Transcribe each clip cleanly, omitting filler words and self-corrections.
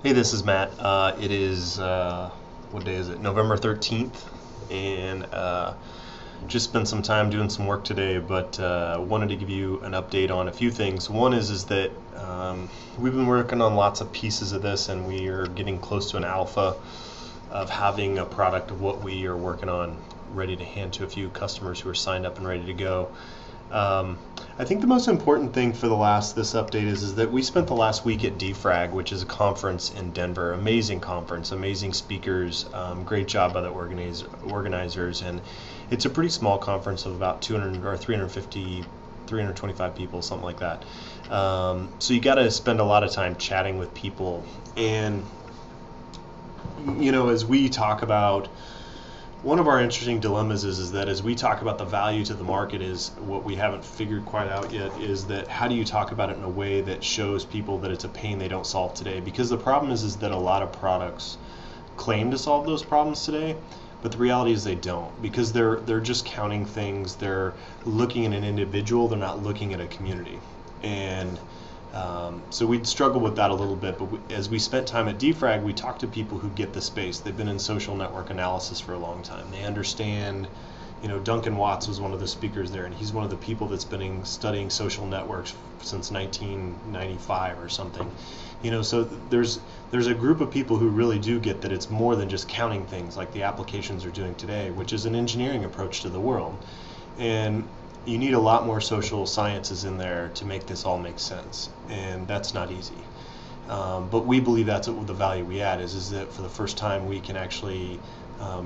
Hey, this is Matt. It is, what day is it? November 13th. And just spent some time doing some work today, but wanted to give you an update on a few things. One is that we've been working on lots of pieces of this, and we are getting close to an alpha of having a product of what we are working on ready to hand to a few customers who are signed up and ready to go. I think the most important thing for this update is that we spent the last week at Defrag, which is a conference in Denver. Amazing conference, amazing speakers, great job by the organizers, and it's a pretty small conference of about 200 or 350, 325 people, something like that. So you got to spend a lot of time chatting with people, and as we talk about. One of our interesting dilemmas is that as we talk about the value to the market, is what we haven't figured quite out yet is that how do you talk about it in a way that shows people that it's a pain they don't solve today? Because the problem is that a lot of products claim to solve those problems today, but the reality is they don't, because they're just counting things. They're looking at an individual. They're not looking at a community. And so we'd struggle with that a little bit, but as we spent time at Defrag, we talked to people who get the space. They've been in social network analysis for a long time. They understand, Duncan Watts was one of the speakers there, and he's one of the people that's been studying social networks since 1995 or something. So there's a group of people who really do get that it's more than just counting things like the applications are doing today, which is an engineering approach to the world. And you need a lot more social sciences in there to make this all make sense, and that's not easy. But we believe that's what the value we add is that for the first time we can actually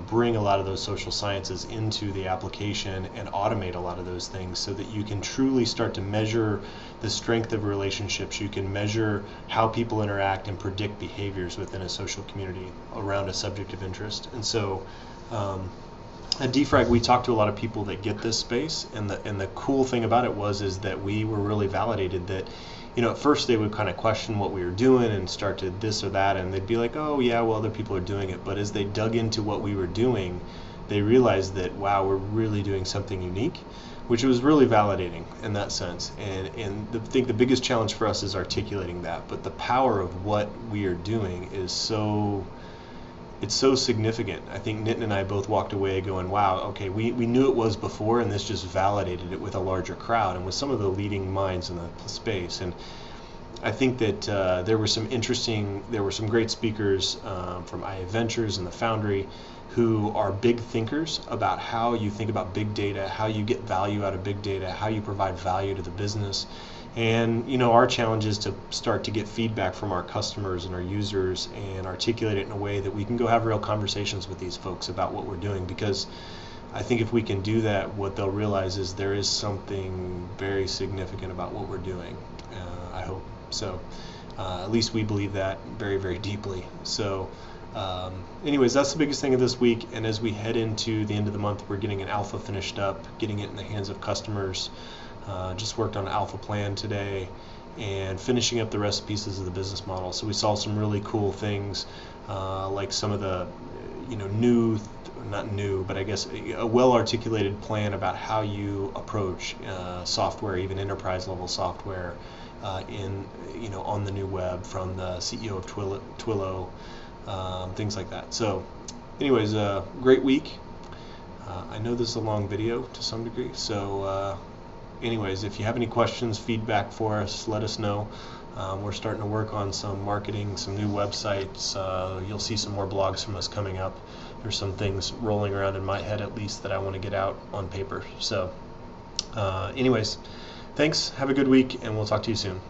bring a lot of those social sciences into the application and automate a lot of those things so that you can truly start to measure the strength of relationships. You can measure how people interact and predict behaviors within a social community around a subject of interest. And so at Defrag, we talked to a lot of people that get this space, and the cool thing about it is that we were really validated that, at first they would kind of question what we were doing and start to this or that, and they'd be like, oh yeah, well, other people are doing it. But as they dug into what we were doing, they realized that, wow, we're really doing something unique, which was really validating in that sense. And I think the biggest challenge for us is articulating that, but the power of what we are doing is so significant. I think Nitin and I both walked away going, wow, okay, we knew it was before, and this just validated it with a larger crowd and with some of the leading minds in the space. And I think that there were some great speakers from IA Ventures and the Foundry who are big thinkers about how you think about big data, how you get value out of big data, how you provide value to the business. And our challenge is to start to get feedback from our customers and our users and articulate it in a way that we can go have real conversations with these folks about what we're doing, because I think if we can do that, what they'll realize is there is something very significant about what we're doing. I hope so. At least we believe that very, very deeply. So anyways, that's the biggest thing of this week, and as we head into the end of the month, we're getting an alpha finished up, getting it in the hands of customers. Just worked on an alpha plan today and finishing up the rest pieces of the business model. So we saw some really cool things, like some of the not new, but I guess a well-articulated plan about how you approach software, even enterprise level software, on the new web, from the CEO of Twilio, things like that. So anyways, great week. I know this is a long video to some degree, so anyways, if you have any questions, feedback for us, let us know. We're starting to work on some marketing, some new websites. You'll see some more blogs from us coming up. There's some things rolling around in my head, at least, that I want to get out on paper. So anyways, thanks. Have a good week, and we'll talk to you soon.